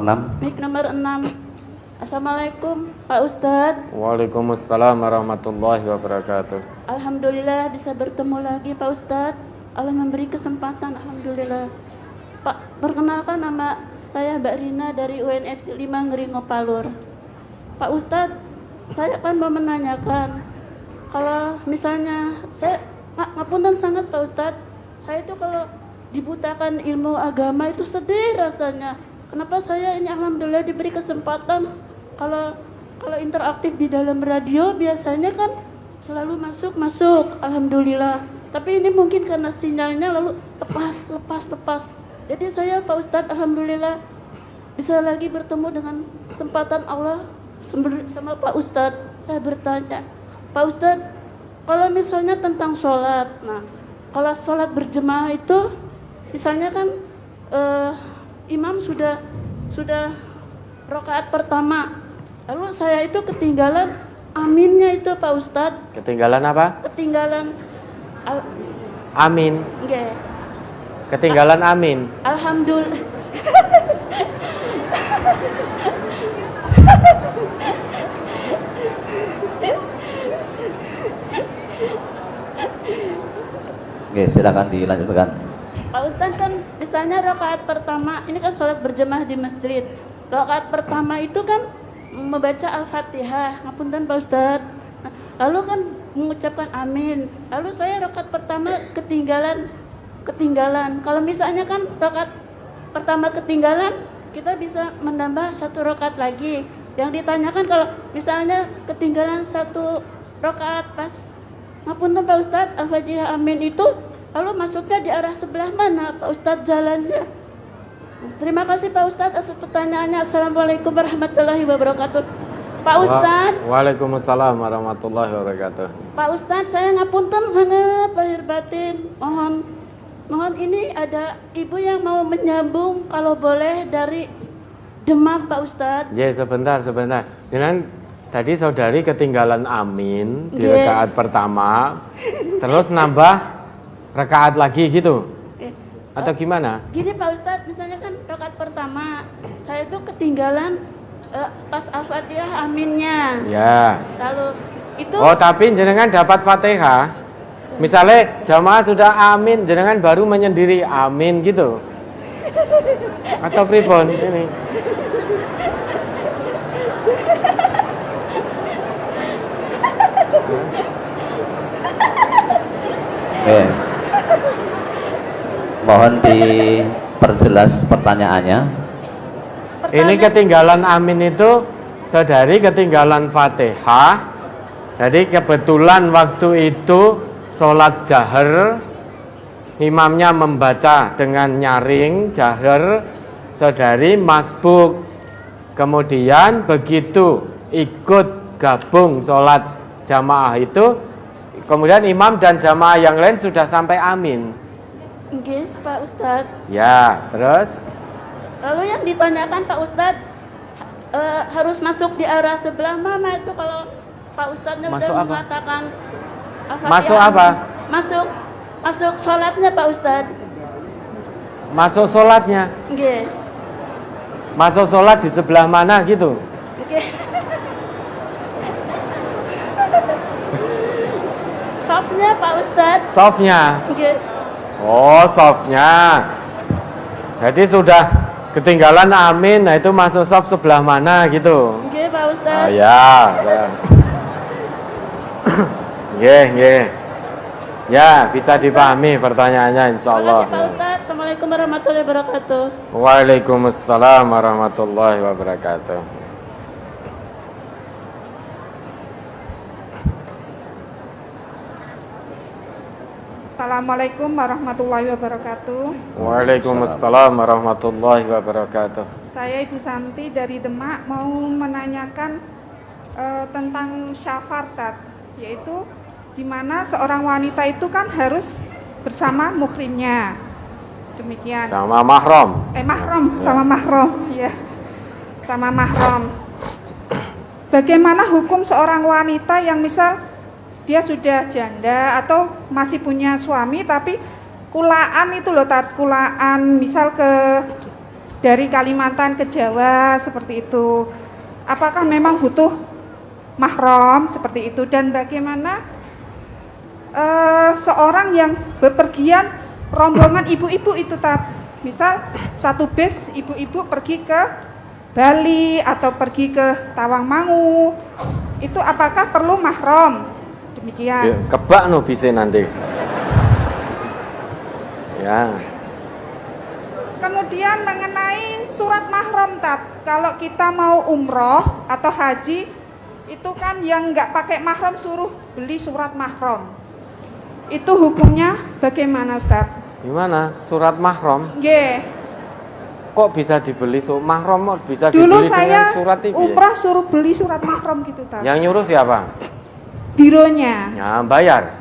6. Mic nomor 6. Assalamualaikum Pak Ustadz. Waalaikumsalam warahmatullahi wabarakatuh. Alhamdulillah bisa bertemu lagi Pak Ustadz. Allah memberi kesempatan, alhamdulillah. Pak, perkenalkan nama saya Mbak Rina dari UNS 5 Ngeringo Palur. Pak Ustadz, saya kan mau menanyakan, kalau misalnya saya ngapunten sangat Pak Ustadz, saya itu kalau dibutakan ilmu agama itu sedih rasanya. Kenapa saya ini alhamdulillah diberi kesempatan, kalau interaktif di dalam radio biasanya kan selalu masuk alhamdulillah. Tapi ini mungkin karena sinyalnya lalu lepas. Jadi saya Pak Ustadz alhamdulillah bisa lagi bertemu dengan kesempatan Allah sama Pak Ustadz. Saya bertanya, Pak Ustadz, kalau misalnya tentang sholat, nah kalau sholat berjemaah itu misalnya kan imam sudah rakaat pertama, lalu saya itu ketinggalan aminnya itu Pak Ustadz. Ketinggalan apa? Ketinggalan amin. Nggih. Ketinggalan amin. Alhamdulillah. Oke, silakan dilanjutkan. Pak Ustadz kan misalnya rakaat pertama, ini kan sholat berjemaah di masjid. Rakaat pertama itu kan membaca Al-Fatihah, ngapunten Pak Ustadz. Nah, lalu kan mengucapkan amin. Lalu saya rakaat pertama ketinggalan. Kalau misalnya kan rakaat pertama ketinggalan, kita bisa menambah 1 rakaat lagi. Yang ditanyakan kalau misalnya ketinggalan 1 rakaat pas ngapunten Pak Ustadz Al-Fatihah amin itu, lalu masuknya di arah sebelah mana Pak Ustadz jalannya? Terima kasih Pak Ustadz atas pertanyaannya. Assalamualaikum warahmatullahi wabarakatuh. Pak Ustadz. Waalaikumsalam warahmatullahi wabarakatuh. Pak Ustadz, saya ngapunten sangat lahir batin. Mohon ini ada ibu yang mau menyambung kalau boleh dari Demak Pak Ustadz. Ya sebentar. Dengan tadi saudari ketinggalan amin di rakaat pertama, terus nambah rakaat lagi gitu? Atau gimana? Gini Pak Ustadz, misalnya kan rakaat pertama, saya itu ketinggalan pas Al-Fatihah aminnya. Ya. Lalu itu. Oh tapi jenengan dapat Fatihah. Misalnya jamaah sudah amin, jenengan baru menyendiri amin gitu. Atau pripun ini? Oke. Mohon diperjelas pertanyaannya. Ini ketinggalan amin itu saudari ketinggalan Fatihah. Jadi kebetulan waktu itu sholat jahar, imamnya membaca dengan nyaring jahar, saudari masbuk. Kemudian begitu ikut gabung sholat jamaah itu, kemudian imam dan jamaah yang lain sudah sampai amin. Oke, Pak Ustadz. Ya, terus? Lalu yang ditanyakan Pak Ustadz, harus masuk di arah sebelah mana itu kalau Pak Ustadznya Masuk sudah apa? mengatakan Al-Fatihah. Masuk apa? Masuk sholatnya Pak Ustadz. Masuk sholatnya? Oke. Masuk sholat di sebelah mana gitu? Oke. Softnya Pak Ustadz. Softnya? Oke. Oh, softnya. Jadi sudah ketinggalan amin, nah itu masuk soft sebelah mana gitu? Oke Pak Ustadz. Ah ya. Nggih. Ya, bisa dipahami pertanyaannya insyaallah. Terima kasih Pak Ustadz. Assalamualaikum warahmatullahi wabarakatuh. Waalaikumsalam warahmatullahi wabarakatuh. Assalamualaikum warahmatullahi wabarakatuh. Waalaikumsalam warahmatullahi wabarakatuh. Saya Ibu Santi dari Demak mau menanyakan tentang syafarat, yaitu di mana seorang wanita itu kan harus bersama muhrimnya. Demikian. Sama mahram. Mahram, Ya. sama mahram, ya. Sama mahram. Bagaimana hukum seorang wanita yang misal dia sudah janda atau masih punya suami tapi kulaan itu loh, kulaan misal ke dari Kalimantan ke Jawa seperti itu. Apakah memang butuh mahram seperti itu, dan bagaimana seorang yang bepergian rombongan ibu-ibu itu, misal satu bis ibu-ibu pergi ke Bali atau pergi ke Tawangmangu, itu apakah perlu mahram? Demikian. Ya, kebak no bisa nanti. Ya. Kemudian mengenai surat mahram, kalau kita mau umroh atau haji, itu kan yang nggak pakai mahram suruh beli surat mahram. Itu hukumnya bagaimana, Ustaz? Gimana? Surat mahram? Nggih. Kok bisa dibeli mahram? Bisa Dulu dibeli dengan saya surat itu? umrah suruh beli surat mahram gitu, Tat. Yang nyuruh siapa? Bironya. Ya, bayar.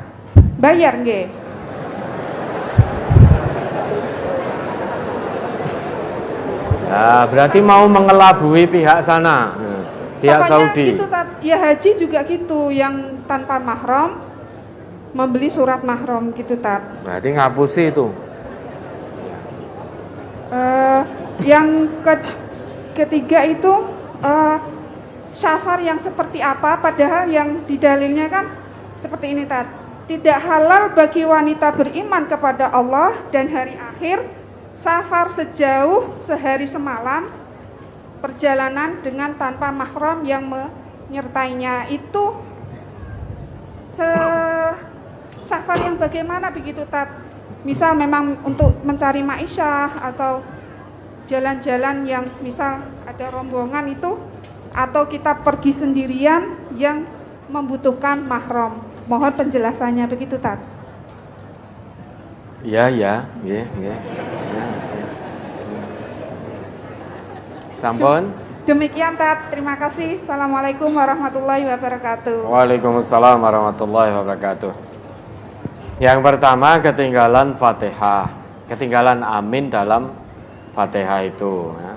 Bayar nggih. Ya, berarti mau mengelabui pihak sana, pihak Pokoknya Saudi. gitu, Tat. Ya haji juga gitu, yang tanpa mahram membeli surat mahram gitu, Tat. Berarti ngapusi itu. Yang ketiga itu syafar yang seperti apa, padahal yang di dalilnya kan seperti ini, Tat. Tidak halal bagi wanita beriman kepada Allah dan hari akhir safar sejauh sehari semalam perjalanan dengan tanpa mahram yang menyertainya. Itu safar yang bagaimana begitu, Tat? Misal memang untuk mencari ma'isyah atau jalan-jalan yang misal ada rombongan itu, atau kita pergi sendirian yang membutuhkan mahram. Mohon penjelasannya begitu, Tat. Ya. Sampun. Demikian, Tat. Terima kasih. Assalamualaikum warahmatullahi wabarakatuh. Waalaikumsalam warahmatullahi wabarakatuh. Yang pertama, ketinggalan Fatihah, ketinggalan amin dalam Fatihah itu. Ya.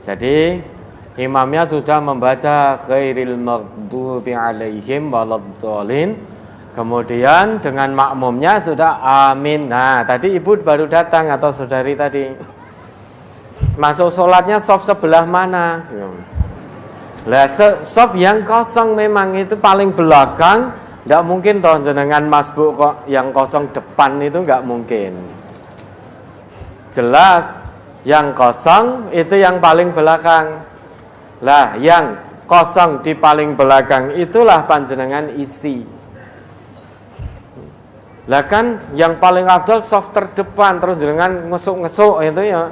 Jadi imamnya sudah membaca ghairil maghdubi alaihim waladdallin, kemudian dengan makmumnya sudah amin. Nah, tadi ibu baru datang atau saudari tadi. Masuk sholatnya soft sebelah mana? Lah soft yang kosong memang itu paling belakang, nggak mungkin toh jenengan masbuk kok yang kosong depan itu nggak mungkin. Jelas yang kosong itu yang paling belakang. Lah yang kosong di paling belakang itulah panjenengan isi. Lah kan yang paling afdal soft terdepan, terus jenengan ngesuk-ngesuk itu ya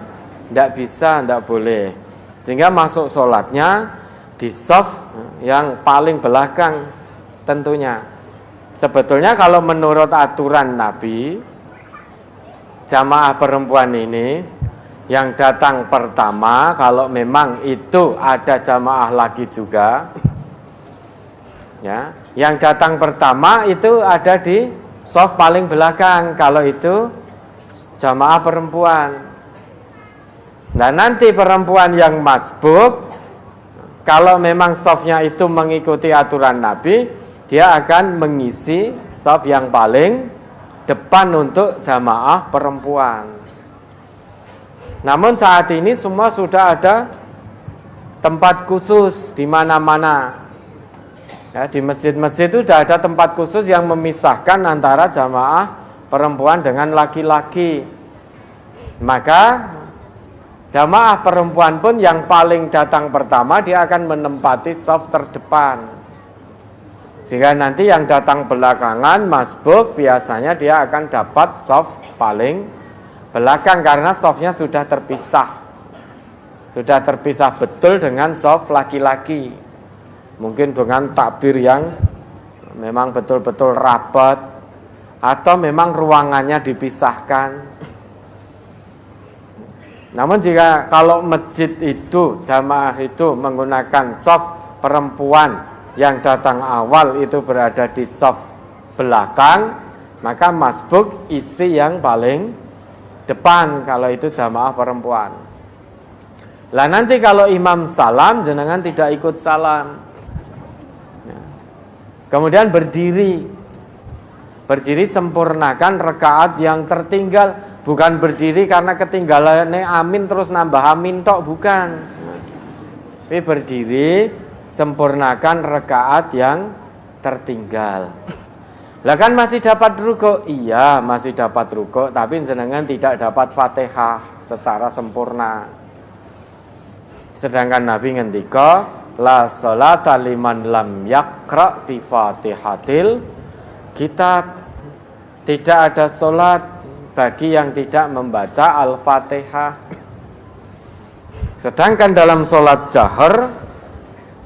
tidak bisa, tidak boleh. Sehingga masuk sholatnya di soft yang paling belakang tentunya. Sebetulnya kalau menurut aturan Nabi, jamaah perempuan ini yang datang pertama, kalau memang itu ada jamaah lagi juga, ya, yang datang pertama itu ada di soft paling belakang kalau itu jamaah perempuan. Nah nanti perempuan yang masbuk, kalau memang softnya itu mengikuti aturan Nabi, dia akan mengisi soft yang paling depan untuk jamaah perempuan. Namun saat ini semua sudah ada tempat khusus di mana-mana. Ya, di masjid-masjid itu sudah ada tempat khusus yang memisahkan antara jamaah perempuan dengan laki-laki. Maka jamaah perempuan pun yang paling datang pertama dia akan menempati saf terdepan. Sehingga nanti yang datang belakangan masbuk biasanya dia akan dapat saf paling belakang karena safnya sudah terpisah. Sudah terpisah betul dengan saf laki-laki. Mungkin dengan takbir yang memang betul-betul rapat atau memang ruangannya dipisahkan. Namun jika kalau masjid itu, jamaah itu menggunakan shaf perempuan yang datang awal itu berada di shaf belakang, maka masbuk isi yang paling depan kalau itu jamaah perempuan. Lah nanti kalau imam salam, jenengan tidak ikut salam. Kemudian berdiri sempurnakan rakaat yang tertinggal Bukan berdiri karena ketinggalannya amin terus nambah amin tok, bukan. Tapi berdiri sempurnakan rakaat yang tertinggal. Lah kan masih dapat ruku'? Iya, masih dapat ruku', tapi jenengan tidak dapat Fatihah secara sempurna. Sedangkan Nabi ngendika, la sholata liman lam yaqra bi Fatihatil kitab. Tidak ada sholat bagi yang tidak membaca Al-Fatihah. Sedangkan dalam sholat jahar,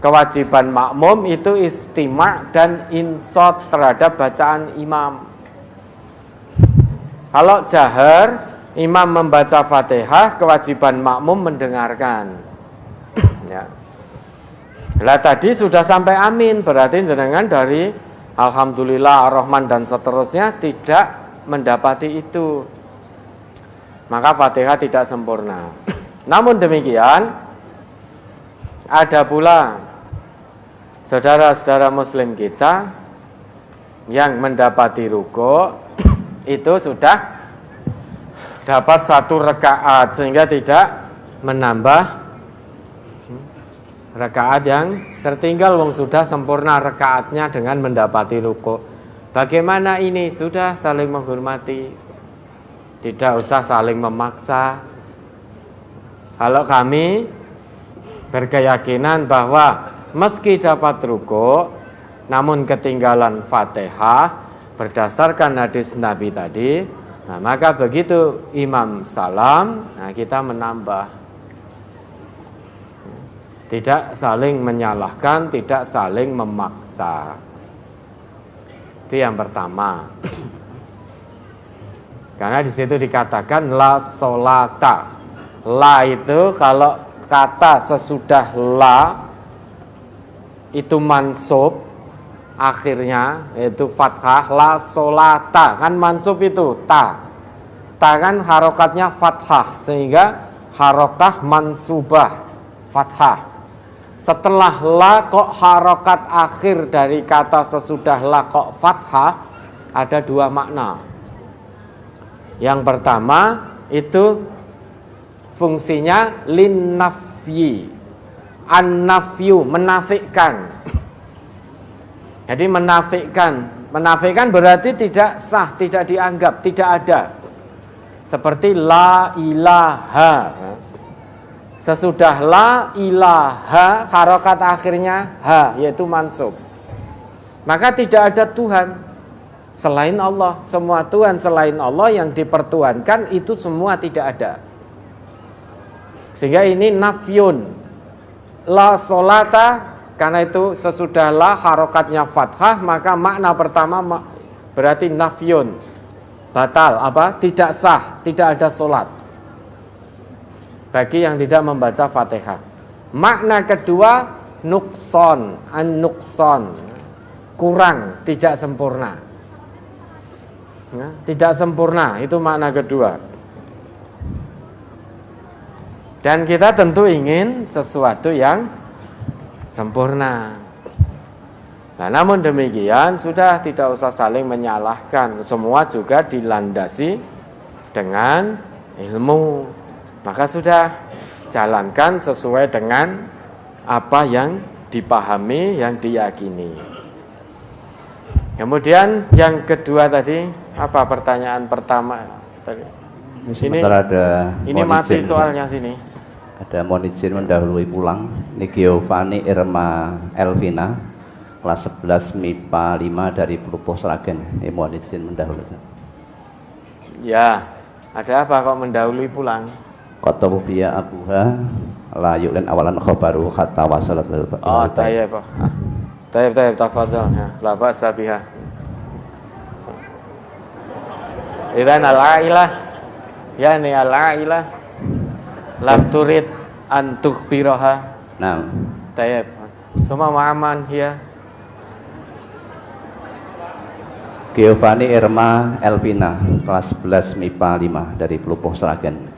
kewajiban makmum itu istima' dan insot terhadap bacaan imam. Kalau jahar, imam membaca Fatihah, kewajiban makmum mendengarkan. Ya. Lah tadi sudah sampai amin, berarti jenengan dari Alhamdulillah, Ar-Rahman dan seterusnya tidak mendapati itu. Maka Fatihah tidak sempurna. Namun demikian, ada pula saudara-saudara muslim kita yang mendapati ruku' itu sudah dapat 1 rakaat sehingga tidak menambah rakaat yang tertinggal, wong sudah sempurna rakaatnya dengan mendapati ruku'. Bagaimana ini? Sudah saling menghormati, tidak usah saling memaksa. Kalau kami berkeyakinan bahwa meski dapat ruku' namun ketinggalan Fatihah berdasarkan hadis Nabi tadi, nah maka begitu imam salam, nah kita menambah. Tidak saling menyalahkan, tidak saling memaksa. Itu yang pertama. Karena di situ dikatakan la sholata. La itu kalau kata sesudah la itu mansub, akhirnya yaitu fathah, la sholata. Kan mansub itu ta. Ta kan harokatnya fathah, sehingga harokah mansubah, fathah. Setelah la kok harokat akhir dari kata sesudah la kok fathah, ada 2 makna. Yang pertama itu fungsinya lin nafyi, an nafyu, menafikan. Jadi menafikan berarti tidak sah, tidak dianggap, tidak ada. Seperti la ilaha. Sesudah la ilaha, harokat akhirnya ha, yaitu mansub. Maka tidak ada Tuhan selain Allah. Semua Tuhan selain Allah yang dipertuhankan itu semua tidak ada. Sehingga ini nafyun. La sholata, karena itu sesudah la harokatnya fathah, maka makna pertama berarti nafyun. Batal, apa? Tidak sah, tidak ada sholat bagi yang tidak membaca Fatihah. Makna kedua nukson, an-nukson, kurang, tidak sempurna. Ya, tidak sempurna, itu makna kedua. Dan kita tentu ingin sesuatu yang sempurna. Nah, namun demikian sudah tidak usah saling menyalahkan. Semua juga dilandasi dengan ilmu. Maka sudah jalankan sesuai dengan apa yang dipahami, yang diyakini. Kemudian yang kedua tadi, apa pertanyaan pertama tadi? Ini mati soalnya sini. Ada mohon izin mendahului pulang. Giovanni Irma Elvina, kelas 11 MIPA 5 dari Plupuh Sragen. Ini mohon izin mendahului. Ya, ada apa kok mendahului pulang? Qatabu fiya abuha la yu'lan awalan khabaru hatta wasalat lil Oh, tayyib. Tayyib, tafadhal. Ya, la ba'sa biha. Idzan al-ailah, yani al-ailah lam turid an tukhbiraha. Naam. Tayyib. Semua ma'aman ya. Giovanni Irma Elvina, kelas 11 MIPA 5 dari Plupuh Sragen.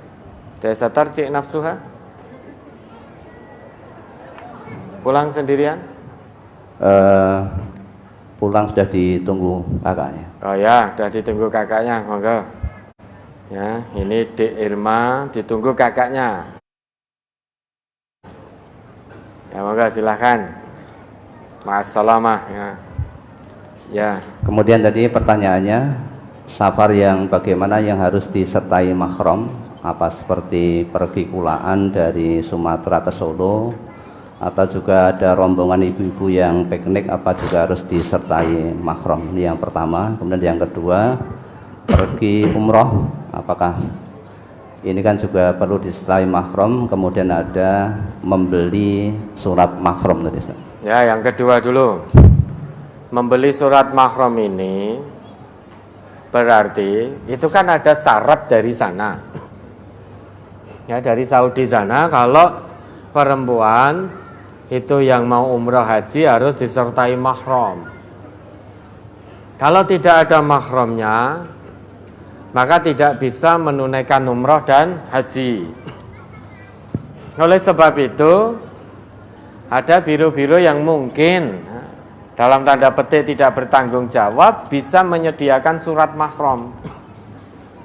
Desa tarji nafsuha. Pulang sendirian? Pulang sudah ditunggu kakaknya. Oh ya, sudah ditunggu kakaknya, monggo. Ya, ini Dek Irma, ditunggu kakaknya. Ya, moga silahkan. Ma'assalamah ya. Ya. Kemudian tadi pertanyaannya, safar yang bagaimana yang harus disertai mahram? Apa seperti pergi kulaan dari Sumatera ke Solo, atau juga ada rombongan ibu-ibu yang piknik, apa juga harus disertai mahram? Ini yang pertama. Kemudian yang kedua, pergi umroh, apakah ini kan juga perlu disertai mahram? Kemudian ada membeli surat mahram tadi. Ya, yang kedua dulu. Membeli surat mahram ini berarti itu kan ada syarat dari sana. Ya, dari Saudi sana kalau perempuan itu yang mau umrah haji harus disertai mahram. Kalau tidak ada mahramnya, maka tidak bisa menunaikan umrah dan haji. Oleh sebab itu, ada biro-biro yang mungkin dalam tanda petik tidak bertanggung jawab bisa menyediakan surat mahram.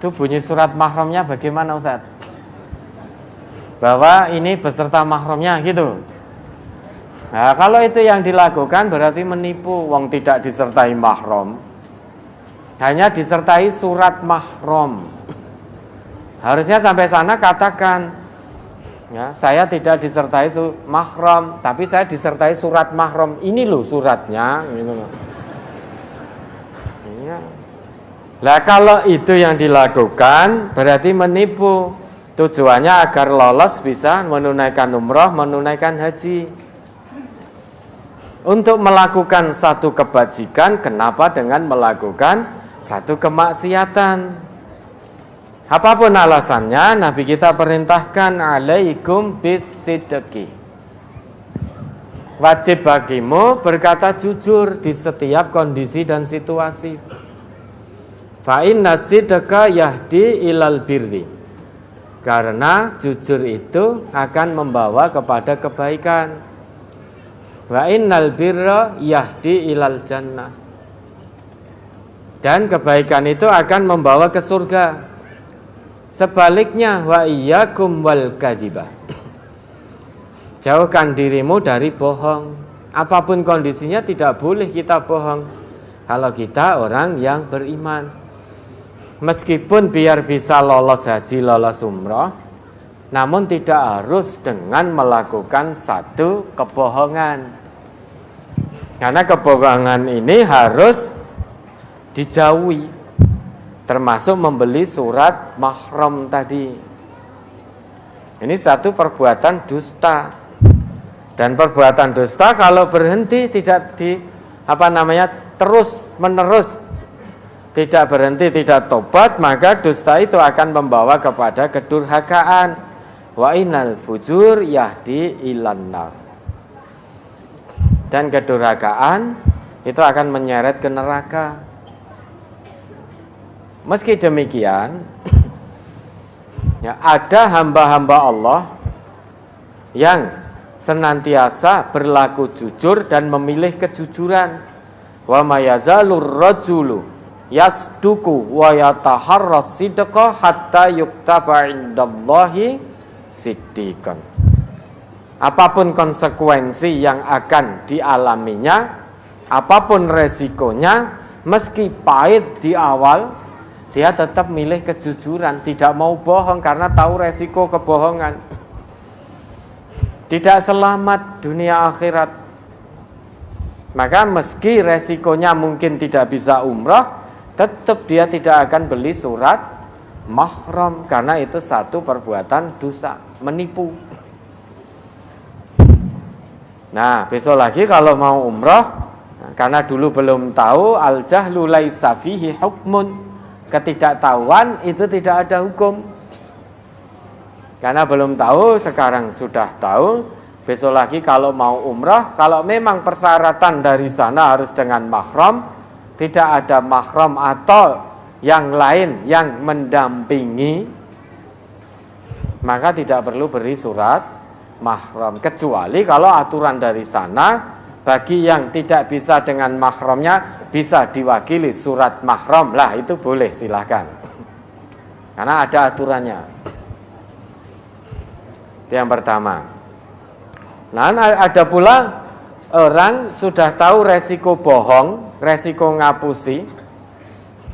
Itu bunyi surat mahramnya bagaimana, Ustaz? Bahwa ini beserta mahramnya gitu. Nah, kalau itu yang dilakukan berarti menipu. Wong tidak disertai mahram, hanya disertai surat mahram. Harusnya sampai sana katakan, ya, saya tidak disertai mahram, tapi saya disertai surat mahram. Ini loh suratnya, gitu loh. Ya. Lah kalau itu yang dilakukan berarti menipu. Tujuannya agar lolos bisa menunaikan umrah, menunaikan haji. Untuk melakukan satu kebajikan, kenapa dengan melakukan satu kemaksiatan? Apapun alasannya, Nabi kita perintahkan alaikum bisidqi. Wajib bagimu berkata jujur di setiap kondisi dan situasi. Fa inna sidqa yahdi ilal birri. Karena jujur itu akan membawa kepada kebaikan. Wa innal birra yahdi ilal jannah. Dan kebaikan itu akan membawa ke surga. Sebaliknya, wa iyyakum wal kadhiba. Jauhkan dirimu dari bohong. Apapun kondisinya tidak boleh kita bohong. Kalau kita orang yang beriman. Meskipun biar bisa lolos haji, lolos umrah, namun tidak harus dengan melakukan satu kebohongan. Karena kebohongan ini harus dijauhi, termasuk membeli surat mahram tadi. Ini satu perbuatan dusta. Dan perbuatan dusta kalau berhenti tidak terus menerus, tidak berhenti, tidak tobat, maka dusta itu akan membawa kepada kedurhakaan. Wa innal fujur yahdi ilan nar. Dan kedurhakaan itu akan menyeret ke neraka. Meski demikian, ya, ada hamba-hamba Allah yang senantiasa berlaku jujur dan memilih kejujuran. Wa mayazalur rajulu yasduku wa yataharras sidqa hatta yuktaba indallahi siddiqan. Apapun konsekuensi yang akan dialaminya, apapun resikonya, meski pahit di awal, dia tetap milih kejujuran, tidak mau bohong karena tahu resiko kebohongan. Tidak selamat dunia akhirat. Maka meski resikonya mungkin tidak bisa umrah, tetap dia tidak akan beli surat mahram karena itu satu perbuatan dosa, menipu. Nah, besok lagi kalau mau umrah, karena dulu belum tahu, al-jahlu laisa fihi hukmun. Ketidaktahuan itu tidak ada hukum. Karena belum tahu, sekarang sudah tahu. Besok lagi kalau mau umrah, kalau memang persyaratan dari sana harus dengan mahram, tidak ada mahram atau yang lain yang mendampingi, maka tidak perlu beri surat mahram. Kecuali kalau aturan dari sana, bagi yang tidak bisa dengan mahramnya, bisa diwakili surat mahram, lah itu boleh, silakan. karena ada aturannya. Itu yang pertama. Nah, ada pula orang sudah tahu resiko bohong, resiko ngapusi,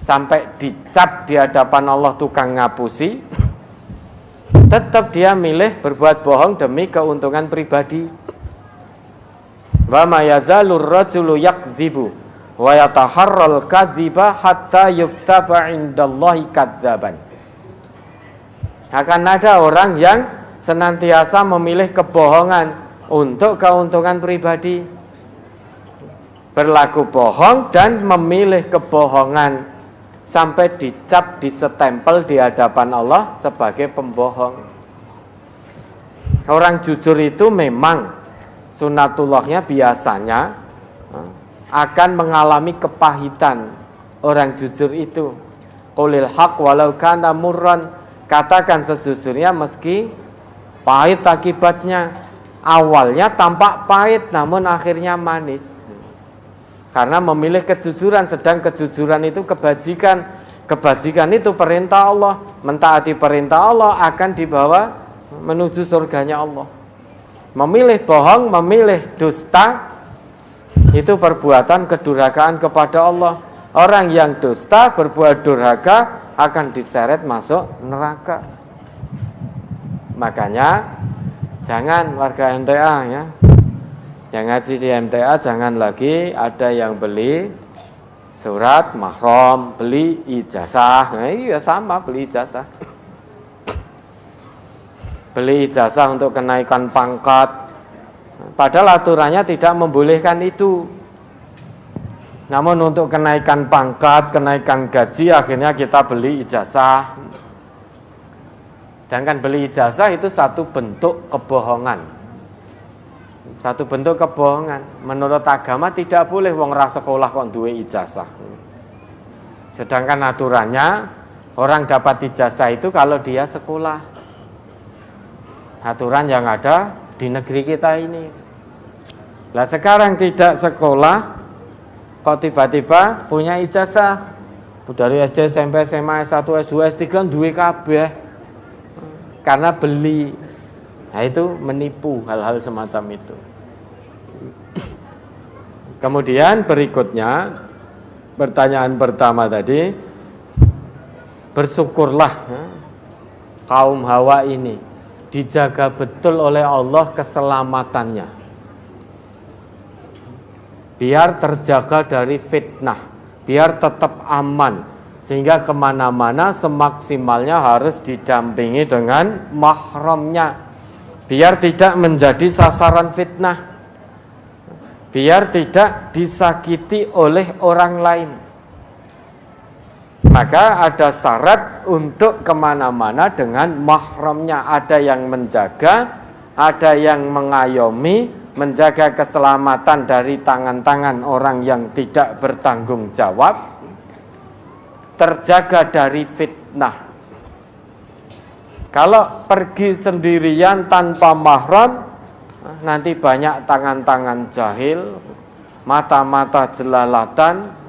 sampai dicap di hadapan Allah tukang ngapusi, tetap dia milih berbuat bohong demi keuntungan pribadi. Wa ma yazalur rajulu yakdzibu wa yataharral kadziba hatta yuktaba indallahi kadzaban. Akan ada orang yang senantiasa memilih kebohongan untuk keuntungan pribadi, berlaku bohong dan memilih kebohongan sampai dicap, disetempel di hadapan Allah sebagai pembohong. Orang jujur itu memang sunatullahnya biasanya akan mengalami kepahitan. Orang jujur itu qulil haq walau kana murran, katakan sejujurnya meski pahit akibatnya. Awalnya tampak pahit namun akhirnya manis, karena memilih kejujuran. Sedang kejujuran itu kebajikan. Kebajikan itu perintah Allah. Mentaati perintah Allah akan dibawa menuju surganya Allah. Memilih bohong, memilih dusta, itu perbuatan kedurhakaan kepada Allah. Orang yang dusta, berbuat durhaka, akan diseret masuk neraka. Makanya jangan warga MTA ya, yang ngaji di MTA jangan lagi ada yang beli surat mahram, beli ijazah. Nah, iya sama, beli ijazah. Beli ijazah untuk kenaikan pangkat, padahal aturannya tidak membolehkan itu. Namun untuk kenaikan pangkat, kenaikan gaji, akhirnya kita beli ijazah. Sedangkan beli ijazah itu satu bentuk kebohongan. Satu bentuk kebohongan. Menurut agama tidak boleh wong ra sekolah kok duwe ijazah. Sedangkan aturannya orang dapat ijazah itu kalau dia sekolah. Aturan yang ada di negeri kita ini. Lah sekarang tidak sekolah kok tiba-tiba punya ijazah. Dari SD, SMP, SMA, S1, S2, S3 duwe kabeh. Karena beli. Nah itu menipu, hal-hal semacam itu. Kemudian berikutnya, pertanyaan pertama tadi, bersyukurlah kaum Hawa ini dijaga betul oleh Allah keselamatannya, biar terjaga dari fitnah, biar tetap aman. Sehingga kemana-mana semaksimalnya harus didampingi dengan mahramnya, biar tidak menjadi sasaran fitnah, biar tidak disakiti oleh orang lain. Maka ada syarat untuk kemana-mana dengan mahramnya. Ada yang menjaga, ada yang mengayomi, menjaga keselamatan dari tangan-tangan orang yang tidak bertanggung jawab, terjaga dari fitnah. Kalau pergi sendirian tanpa mahram, nanti banyak tangan-tangan jahil, mata-mata jelalatan,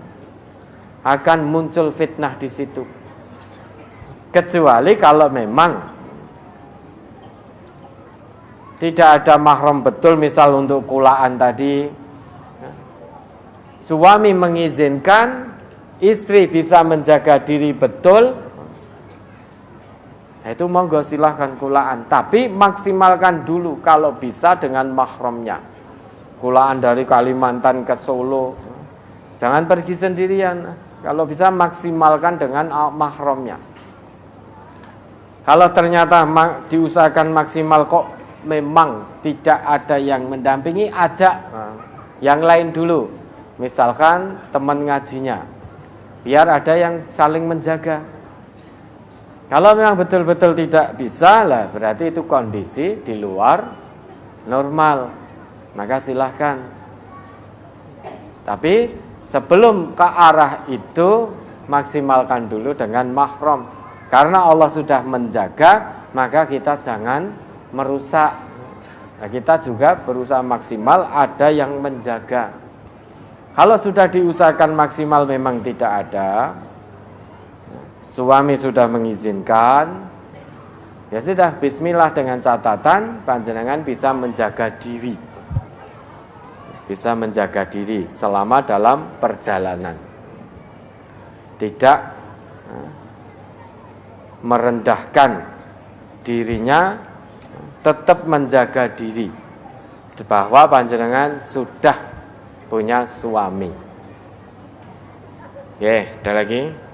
akan muncul fitnah di situ. Kecuali kalau memang tidak ada mahram betul, misal untuk kulaan tadi, suami mengizinkan, istri bisa menjaga diri betul, nah itu monggo silahkan kulaan. Tapi maksimalkan dulu kalau bisa dengan mahramnya. Kulaan dari Kalimantan ke Solo, jangan pergi sendirian. Kalau bisa maksimalkan dengan mahramnya. Kalau ternyata diusahakan maksimal kok memang tidak ada yang mendampingi, ajak yang lain dulu. Misalkan teman ngajinya, biar ada yang saling menjaga. Kalau memang betul-betul tidak bisa, lah berarti itu kondisi di luar normal, maka silahkan. Tapi sebelum ke arah itu, maksimalkan dulu dengan mahram. Karena Allah sudah menjaga, maka kita jangan merusak. Nah, kita juga berusaha maksimal, ada yang menjaga. Kalau sudah diusahakan maksimal memang tidak ada, suami sudah mengizinkan, ya sudah, bismillah, dengan catatan panjenengan bisa menjaga diri. Bisa menjaga diri selama dalam perjalanan. Tidak merendahkan dirinya, tetap menjaga diri bahwa panjenengan sudah punya suami. Oke, ada lagi?